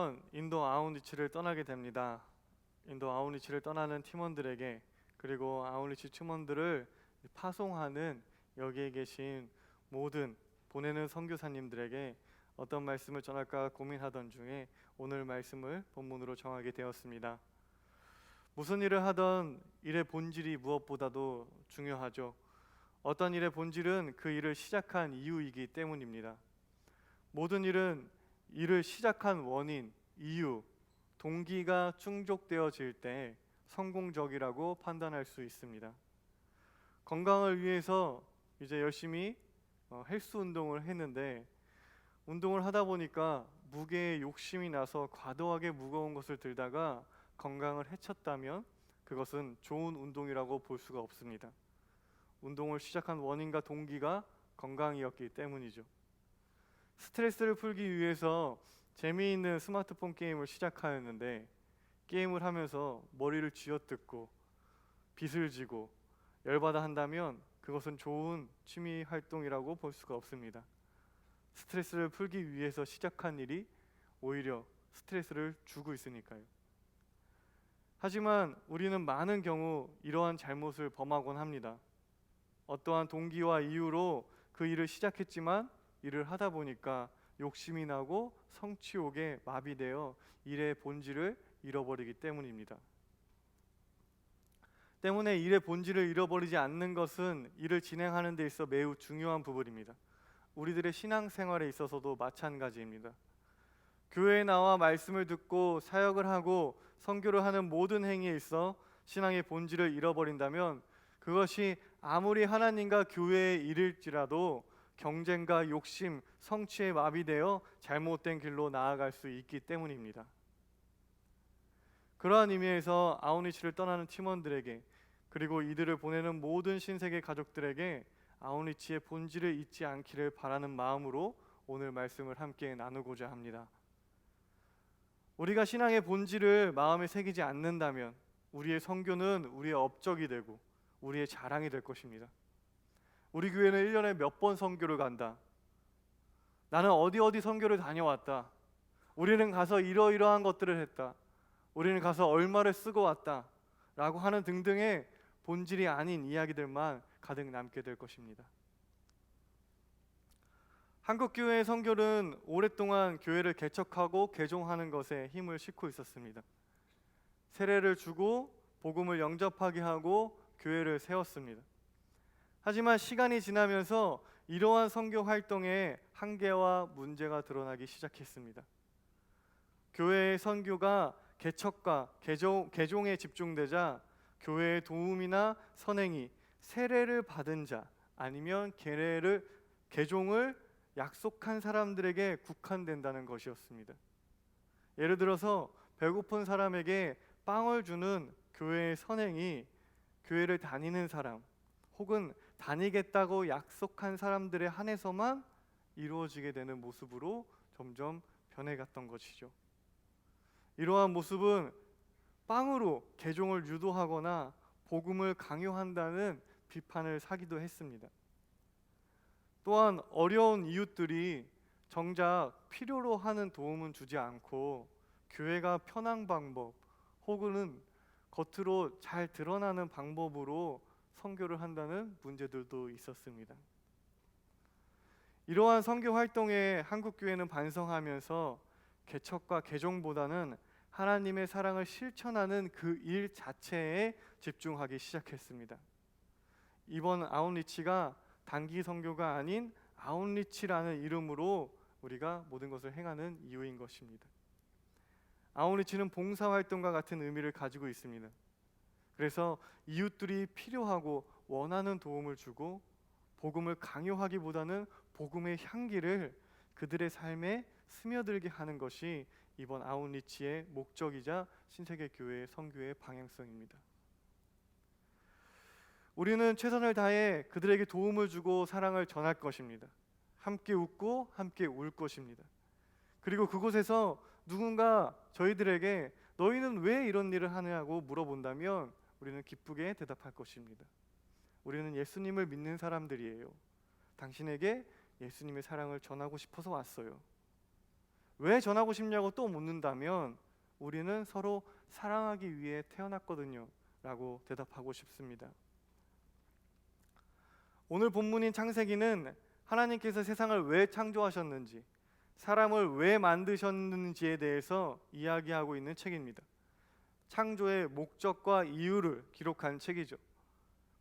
1년 인도 아웃리치를 떠나게 됩니다. 인도 아웃리치를 떠나는 팀원들에게, 그리고 아웃리치 팀원들을 파송하는 여기에 계신 모든 보내는 선교사님들에게 어떤 말씀을 전할까 고민하던 중에 오늘 말씀을 본문으로 정하게 되었습니다. 무슨 일을 하던 일의 본질이 무엇보다도 중요하죠. 어떤 일의 본질은 그 일을 시작한 이유이기 때문입니다. 모든 일은 일을 시작한 원인, 이유, 동기가 충족되어질 때 성공적이라고 판단할 수 있습니다. 건강을 위해서 이제 열심히 헬스 운동을 했는데, 운동을 하다 보니까 무게에 욕심이 나서 과도하게 무거운 것을 들다가 건강을 해쳤다면 그것은 좋은 운동이라고 볼 수가 없습니다. 운동을 시작한 원인과 동기가 건강이었기 때문이죠. 스트레스를 풀기 위해서 재미있는 스마트폰 게임을 시작하였는데, 게임을 하면서 머리를 쥐어뜯고 빗을 지고 열받아 한다면 그것은 좋은 취미 활동이라고 볼 수가 없습니다. 스트레스를 풀기 위해서 시작한 일이 오히려 스트레스를 주고 있으니까요. 하지만 우리는 많은 경우 이러한 잘못을 범하곤 합니다. 어떠한 동기와 이유로 그 일을 시작했지만 일을 하다 보니까 욕심이 나고 성취욕에 마비되어 일의 본질을 잃어버리기 때문입니다. 때문에 일의 본질을 잃어버리지 않는 것은 일을 진행하는 데 있어 매우 중요한 부분입니다. 우리들의 신앙생활에 있어서도 마찬가지입니다. 교회에 나와 말씀을 듣고 사역을 하고 선교를 하는 모든 행위에 있어 신앙의 본질을 잃어버린다면 그것이 아무리 하나님과 교회의 일일지라도 경쟁과 욕심, 성취에 마비되어 잘못된 길로 나아갈 수 있기 때문입니다. 그러한 의미에서 아웃리치를 떠나는 팀원들에게, 그리고 이들을 보내는 모든 신세계 가족들에게 아웃리치의 본질을 잊지 않기를 바라는 마음으로 오늘 말씀을 함께 나누고자 합니다. 우리가 신앙의 본질을 마음에 새기지 않는다면 우리의 선교는 우리의 업적이 되고 우리의 자랑이 될 것입니다. 우리 교회는 1년에 몇 번 선교를 간다. 나는 어디 선교를 다녀왔다. 우리는 가서 이러이러한 것들을 했다. 우리는 가서 얼마를 쓰고 왔다. 라고 하는 등등의 본질이 아닌 이야기들만 가득 남게 될 것입니다. 한국교회의 선교는 오랫동안 교회를 개척하고 개종하는 것에 힘을 싣고 있었습니다. 세례를 주고 복음을 영접하게 하고 교회를 세웠습니다. 하지만 시간이 지나면서 이러한 선교 활동에 한계와 문제가 드러나기 시작했습니다. 교회의 선교가 개척과 개종에 집중되자 교회의 도움이나 선행이 세례를 받은 자 아니면 개종을 약속한 사람들에게 국한된다는 것이었습니다. 예를 들어서 배고픈 사람에게 빵을 주는 교회의 선행이 교회를 다니는 사람 혹은 다니겠다고 약속한 사람들에 한해서만 이루어지게 되는 모습으로 점점 변해갔던 것이죠. 이러한 모습은 빵으로 개종을 유도하거나 복음을 강요한다는 비판을 사기도 했습니다. 또한 어려운 이웃들이 정작 필요로 하는 도움은 주지 않고 교회가 편한 방법 혹은 겉으로 잘 드러나는 방법으로 선교를 한다는 문제들도 있었습니다. 이러한 선교 활동에 한국교회는 반성하면서 개척과 개종보다는 하나님의 사랑을 실천하는 그 일 자체에 집중하기 시작했습니다. 이번 아웃리치가 단기 선교가 아닌 아웃리치라는 이름으로 우리가 모든 것을 행하는 이유인 것입니다. 아웃리치는 봉사활동과 같은 의미를 가지고 있습니다. 그래서 이웃들이 필요하고 원하는 도움을 주고 복음을 강요하기보다는 복음의 향기를 그들의 삶에 스며들게 하는 것이 이번 아웃리치의 목적이자 신세계교회의 선교의 방향성입니다. 우리는 최선을 다해 그들에게 도움을 주고 사랑을 전할 것입니다. 함께 웃고 함께 울 것입니다. 그리고 그곳에서 누군가 저희들에게 너희는 왜 이런 일을 하느냐고 물어본다면 우리는 기쁘게 대답할 것입니다. 우리는 예수님을 믿는 사람들이에요. 당신에게 예수님의 사랑을 전하고 싶어서 왔어요. 왜 전하고 싶냐고 또 묻는다면 우리는 서로 사랑하기 위해 태어났거든요 라고 대답하고 싶습니다. 오늘 본문인 창세기는 하나님께서 세상을 왜 창조하셨는지, 사람을 왜 만드셨는지에 대해서 이야기하고 있는 책입니다. 창조의 목적과 이유를 기록한 책이죠.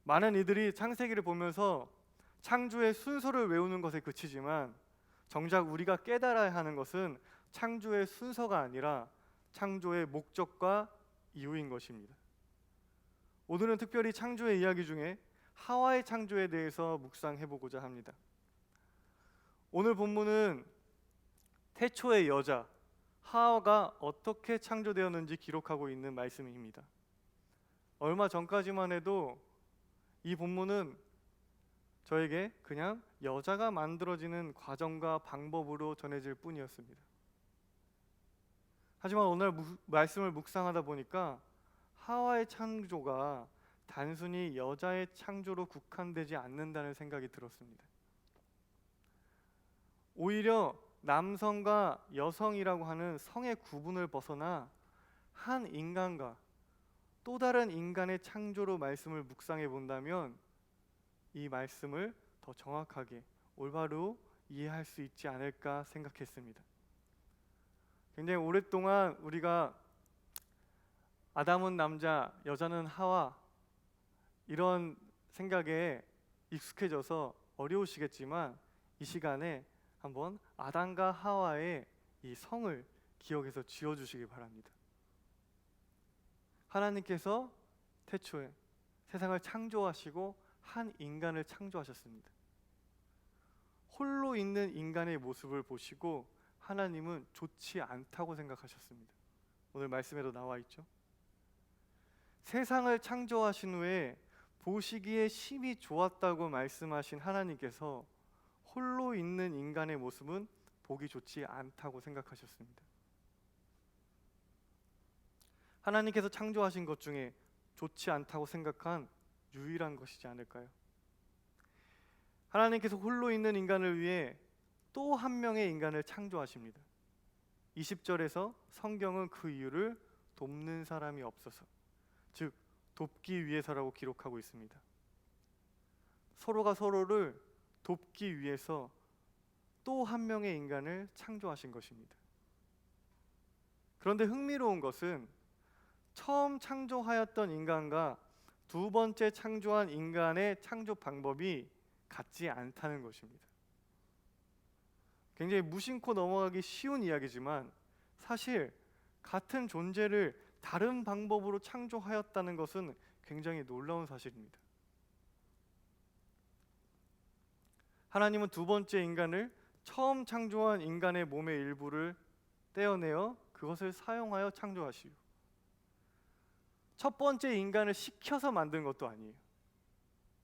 많은 이들이 창세기를 보면서 창조의 순서를 외우는 것에 그치지만 정작 우리가 깨달아야 하는 것은 창조의 순서가 아니라 창조의 목적과 이유인 것입니다. 오늘은 특별히 창조의 이야기 중에 하와의 창조에 대해서 묵상해 보고자 합니다. 오늘 본문은 태초의 여자 하와가 어떻게 창조되었는지 기록하고 있는 말씀입니다. 얼마 전까지만 해도 이 본문은 저에게 그냥 여자가 만들어지는 과정과 방법으로 전해질 뿐이었습니다. 하지만 오늘 말씀을 묵상하다 보니까 하와의 창조가 단순히 여자의 창조로 국한되지 않는다는 생각이 들었습니다. 오히려 남성과 여성이라고 하는 성의 구분을 벗어나 한 인간과 또 다른 인간의 창조로 말씀을 묵상해 본다면 이 말씀을 더 정확하게 올바로 이해할 수 있지 않을까 생각했습니다. 굉장히 오랫동안 우리가 아담은 남자, 여자는 하와 이런 생각에 익숙해져서 어려우시겠지만 이 시간에 한번 아담과 하와의 이 성을 기억해서 지어주시기 바랍니다. 하나님께서 태초에 세상을 창조하시고 한 인간을 창조하셨습니다. 홀로 있는 인간의 모습을 보시고 하나님은 좋지 않다고 생각하셨습니다. 오늘 말씀에도 나와 있죠. 세상을 창조하신 후에 보시기에 심히 좋았다고 말씀하신 하나님께서 홀로 있는 인간의 모습은 보기 좋지 않다고 생각하셨습니다. 하나님께서 창조하신 것 중에 좋지 않다고 생각한 유일한 것이지 않을까요? 하나님께서 홀로 있는 인간을 위해 또 한 명의 인간을 창조하십니다. 20절에서 성경은 그 이유를 돕는 사람이 없어서, 즉 돕기 위해서라고 기록하고 있습니다. 서로가 서로를 돕기 위해서 또 한 명의 인간을 창조하신 것입니다. 그런데 흥미로운 것은 처음 창조하였던 인간과 두 번째 창조한 인간의 창조 방법이 같지 않다는 것입니다. 굉장히 무심코 넘어가기 쉬운 이야기지만 사실 같은 존재를 다른 방법으로 창조하였다는 것은 굉장히 놀라운 사실입니다. 하나님은 두 번째 인간을 처음 창조한 인간의 몸의 일부를 떼어내어 그것을 사용하여 창조하시오. 첫 번째 인간을 시켜서 만든 것도 아니에요.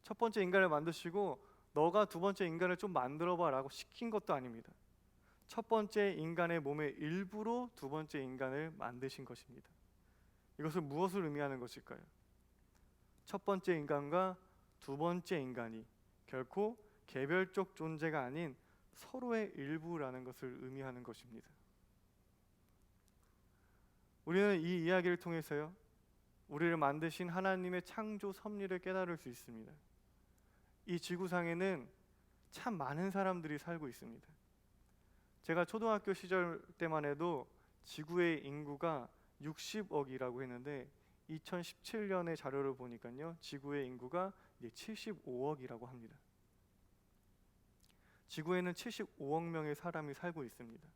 첫 번째 인간을 만드시고 너가 두 번째 인간을 좀 만들어봐 라고 시킨 것도 아닙니다. 첫 번째 인간의 몸의 일부로 두 번째 인간을 만드신 것입니다. 이것은 무엇을 의미하는 것일까요? 첫 번째 인간과 두 번째 인간이 결코 개별적 존재가 아닌 서로의 일부라는 것을 의미하는 것입니다. 우리는 이 이야기를 통해서요, 우리를 만드신 하나님의 창조 섭리를 깨달을 수 있습니다. 이 지구상에는 참 많은 사람들이 살고 있습니다. 제가 초등학교 시절 때만 해도 지구의 인구가 60억이라고 했는데 2017년의 자료를 보니까요, 지구의 인구가 이제 75억이라고 합니다. 지구에는 75억 명의 사람이 살고 있습니다.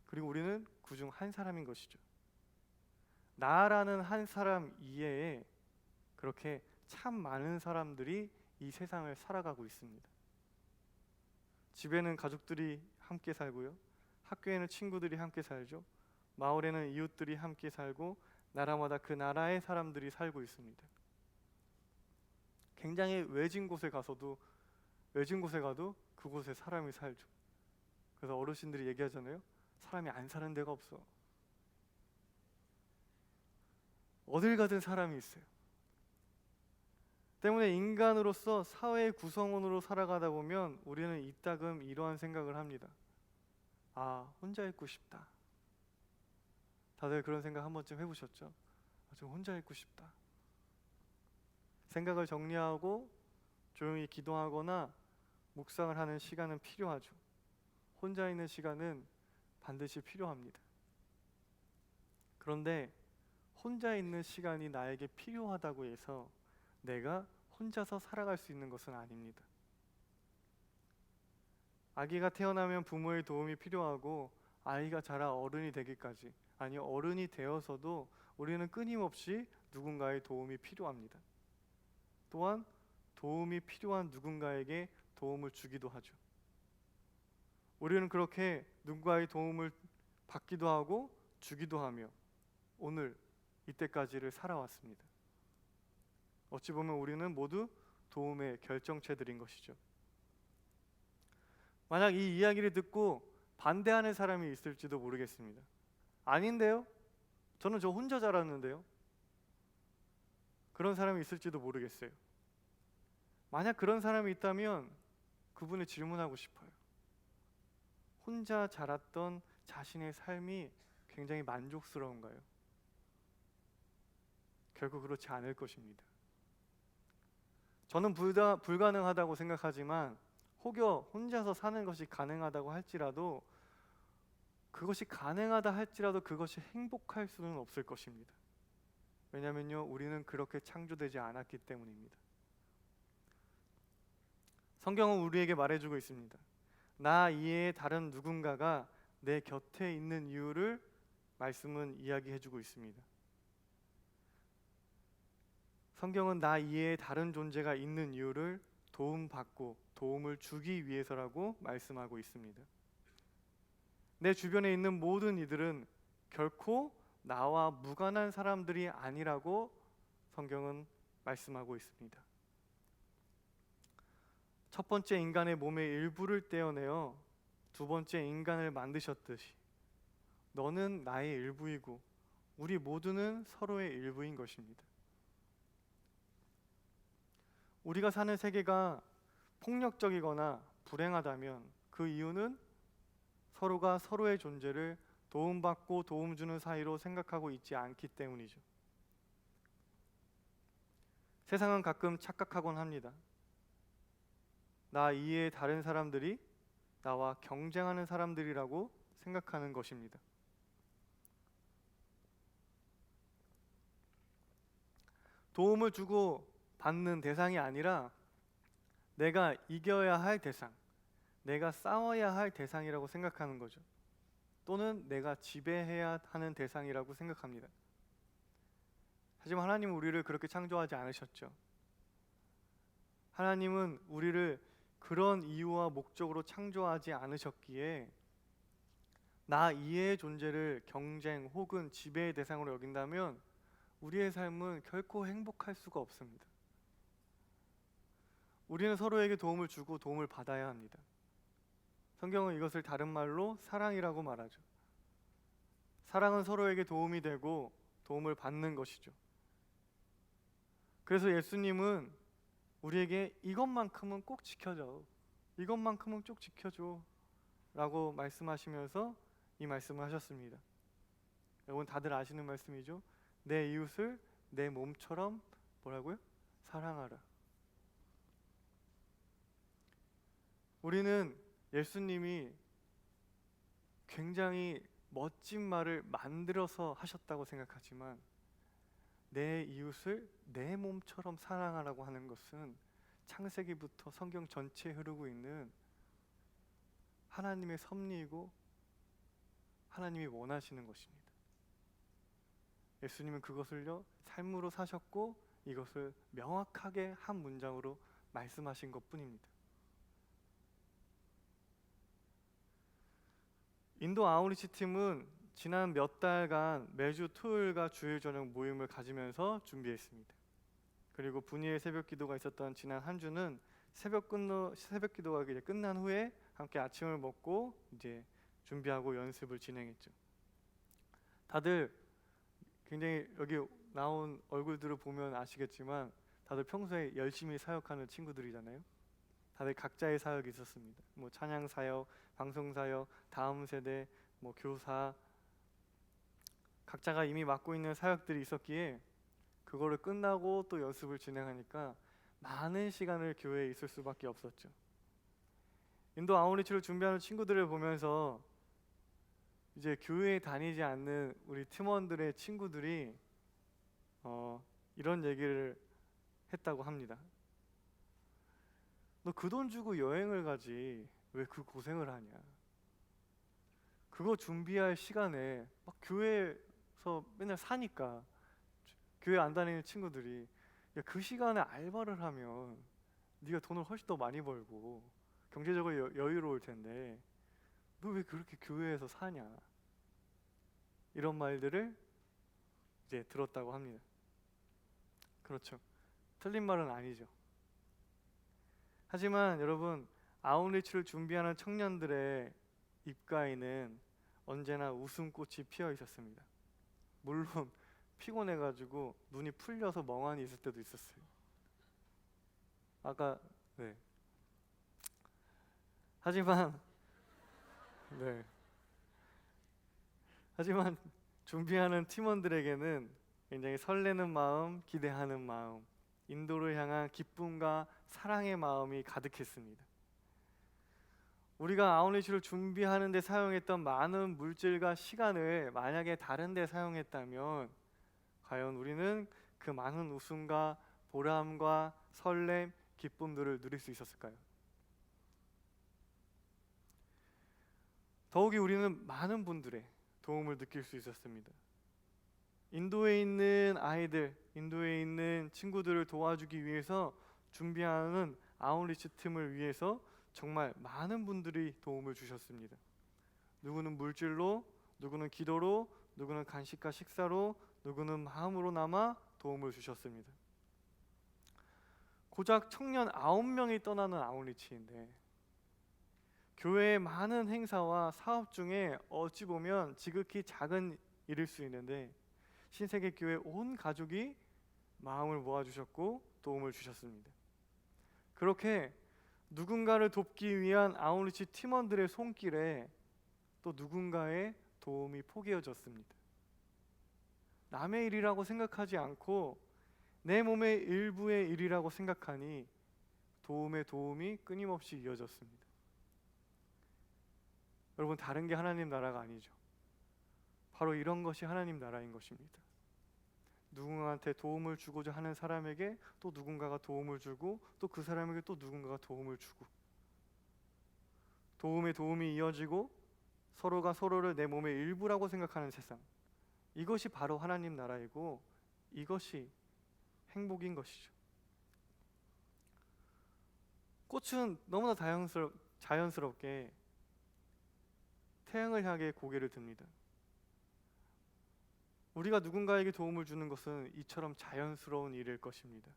그리고 우리는 그중 한 사람인 것이죠. 나라는 한 사람 이외에 그렇게 참 많은 사람들이 이 세상을 살아가고 있습니다. 집에는 가족들이 함께 살고요, 학교에는 친구들이 함께 살죠. 마을에는 이웃들이 함께 살고 나라마다 그 나라의 사람들이 살고 있습니다. 굉장히 외진 곳에 가도 그곳에 사람이 살죠. 그래서 어르신들이 얘기하잖아요. 사람이 안 사는 데가 없어. 어딜 가든 사람이 있어요. 때문에 인간으로서 사회의 구성원으로 살아가다 보면 우리는 이따금 이러한 생각을 합니다. 아, 혼자 있고 싶다. 다들 그런 생각 한 번쯤 해보셨죠? 아, 좀 혼자 있고 싶다. 생각을 정리하고 조용히 기도하거나 묵상을 하는 시간은 필요하죠. 혼자 있는 시간은 반드시 필요합니다. 그런데 혼자 있는 시간이 나에게 필요하다고 해서 내가 혼자서 살아갈 수 있는 것은 아닙니다. 아기가 태어나면 부모의 도움이 필요하고 아이가 자라 어른이 되기까지, 아니 어른이 되어서도 우리는 끊임없이 누군가의 도움이 필요합니다. 또한 도움이 필요한 누군가에게 도움을 주기도 하죠. 우리는 그렇게 누군가의 도움을 받기도 하고 주기도 하며 오늘 이때까지를 살아왔습니다. 어찌 보면 우리는 모두 도움의 결정체들인 것이죠. 만약 이 이야기를 듣고 반대하는 사람이 있을지도 모르겠습니다. 아닌데요? 저는 저 혼자 자랐는데요? 그런 사람이 있을지도 모르겠어요. 만약 그런 사람이 있다면 그분을 질문하고 싶어요. 혼자 자랐던 자신의 삶이 굉장히 만족스러운가요? 결국 그렇지 않을 것입니다. 저는 불가능하다고 생각하지만 혹여 혼자서 사는 것이 가능하다고 할지라도 그것이 가능하다 할지라도 그것이 행복할 수는 없을 것입니다. 왜냐면요, 우리는 그렇게 창조되지 않았기 때문입니다. 성경은 우리에게 말해주고 있습니다. 나 이외에 다른 누군가가 내 곁에 있는 이유를 말씀은 이야기해주고 있습니다. 성경은 나 이외에 다른 존재가 있는 이유를 도움받고 도움을 주기 위해서라고 말씀하고 있습니다. 내 주변에 있는 모든 이들은 결코 나와 무관한 사람들이 아니라고 성경은 말씀하고 있습니다. 첫 번째 인간의 몸의 일부를 떼어내어 두 번째 인간을 만드셨듯이 너는 나의 일부이고 우리 모두는 서로의 일부인 것입니다. 우리가 사는 세계가 폭력적이거나 불행하다면 그 이유는 서로가 서로의 존재를 도움받고 도움 주는 사이로 생각하고 있지 않기 때문이죠. 세상은 가끔 착각하곤 합니다. 나 이외의 다른 사람들이 나와 경쟁하는 사람들이라고 생각하는 것입니다. 도움을 주고 받는 대상이 아니라 내가 이겨야 할 대상, 내가 싸워야 할 대상이라고 생각하는 거죠. 또는 내가 지배해야 하는 대상이라고 생각합니다. 하지만 하나님은 우리를 그렇게 창조하지 않으셨죠. 하나님은 우리를 그런 이유와 목적으로 창조하지 않으셨기에 나 이외의 존재를 경쟁 혹은 지배의 대상으로 여긴다면 우리의 삶은 결코 행복할 수가 없습니다. 우리는 서로에게 도움을 주고 도움을 받아야 합니다. 성경은 이것을 다른 말로 사랑이라고 말하죠. 사랑은 서로에게 도움이 되고 도움을 받는 것이죠. 그래서 예수님은 우리에게 이것만큼은 꼭 지켜줘, 이것만큼은 꼭 지켜줘 라고 말씀하시면서 이 말씀을 하셨습니다. 여러분 다들 아시는 말씀이죠. 내 이웃을 내 몸처럼 뭐라고요? 사랑하라. 우리는 예수님이 굉장히 멋진 말을 만들어서 하셨다고 생각하지만 내 이웃을 내 몸처럼 사랑하라고 하는 것은 창세기부터 성경 전체에 흐르고 있는 하나님의 섭리이고 하나님이 원하시는 것입니다. 예수님은 그것을요 삶으로 사셨고 이것을 명확하게 한 문장으로 말씀하신 것뿐입니다. 인도 아웃리치 팀은 지난 몇 달간 매주 토요일과 주일 저녁 모임을 가지면서 준비했습니다. 그리고 분이의 새벽 기도가 있었던 지난 한 주는 새벽 기도가 이제 끝난 후에 함께 아침을 먹고 이제 준비하고 연습을 진행했죠. 다들 굉장히 여기 나온 얼굴들을 보면 아시겠지만 다들 평소에 열심히 사역하는 친구들이잖아요. 다들 각자의 사역이 있었습니다. 뭐 찬양 사역, 방송사역, 다음 세대, 교사, 각자가 이미 맡고 있는 사역들이 있었기에 그거를 끝나고 또 연습을 진행하니까 많은 시간을 교회에 있을 수밖에 없었죠. 인도 아웃리치를 준비하는 친구들을 보면서 이제 교회에 다니지 않는 우리 팀원들의 친구들이 이런 얘기를 했다고 합니다. 너 그 돈 주고 여행을 가지 왜 그 고생을 하냐? 그거 준비할 시간에 막 교회에서 맨날 사니까 교회 안 다니는 친구들이 야, 그 시간에 알바를 하면 네가 돈을 훨씬 더 많이 벌고 경제적으로 여유로울 텐데 너 왜 그렇게 교회에서 사냐? 이런 말들을 이제 들었다고 합니다. 그렇죠. 틀린 말은 아니죠. 하지만 여러분, 아웃리치를 준비하는 청년들의 입가에는 언제나 웃음꽃이 피어 있었습니다. 물론 피곤해가지고 눈이 풀려서 멍하니 있을 때도 있었어요. 네. 하지만 네. 하지만 준비하는 팀원들에게는 굉장히 설레는 마음, 기대하는 마음, 인도를 향한 기쁨과 사랑의 마음이 가득했습니다. 우리가 아웃리치를 준비하는 데 사용했던 많은 물질과 시간을 만약에 다른 데 사용했다면 과연 우리는 그 많은 웃음과 보람과 설렘, 기쁨들을 누릴 수 있었을까요? 더욱이 우리는 많은 분들의 도움을 느낄 수 있었습니다. 인도에 있는 아이들, 인도에 있는 친구들을 도와주기 위해서 준비하는 아웃리치 팀을 위해서 정말 많은 분들이 도움을 주셨습니다. 누구는 물질로, 누구는 기도로, 누구는 간식과 식사로, 누구는 마음으로나마 도움을 주셨습니다. 고작 청년 9명이 떠나는 아웃리치인데 교회의 많은 행사와 사업 중에 어찌 보면 지극히 작은 일일 수 있는데 신세계교회 온 가족이 마음을 모아주셨고 도움을 주셨습니다. 그렇게 누군가를 돕기 위한 아웃리치 팀원들의 손길에 또 누군가의 도움이 포개어졌습니다. 남의 일이라고 생각하지 않고 내 몸의 일부의 일이라고 생각하니 도움의 도움이 끊임없이 이어졌습니다. 여러분, 다른 게 하나님 나라가 아니죠. 바로 이런 것이 하나님 나라인 것입니다. 누군가한테 도움을 주고자 하는 사람에게 또 누군가가 도움을 주고 또 그 사람에게 또 누군가가 도움을 주고 도움의 도움이 이어지고 서로가 서로를 내 몸의 일부라고 생각하는 세상, 이것이 바로 하나님 나라이고 이것이 행복인 것이죠. 꽃은 너무나 자연스럽게 태양을 향해 고개를 듭니다. 우리가 누군가에게 도움을 주는 것은 이처럼 자연스러운 일일 것입니다.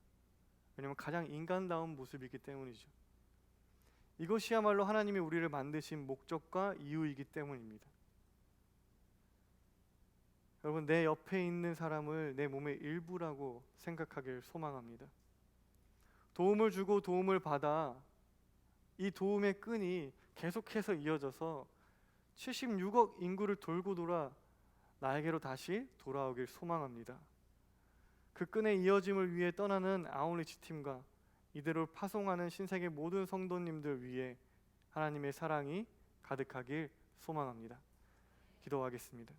왜냐하면 가장 인간다운 모습이기 때문이죠. 이것이야말로 하나님이 우리를 만드신 목적과 이유이기 때문입니다. 여러분, 내 옆에 있는 사람을 내 몸의 일부라고 생각하길 소망합니다. 도움을 주고 도움을 받아 이 도움의 끈이 계속해서 이어져서 76억 인구를 돌고 돌아 나에게로 다시 돌아오길 소망합니다. 그 끈의 이어짐을 위해 떠나는 아웃리치 팀과 이대로 파송하는 신세계 모든 성도님들 위해 하나님의 사랑이 가득하길 소망합니다. 기도하겠습니다.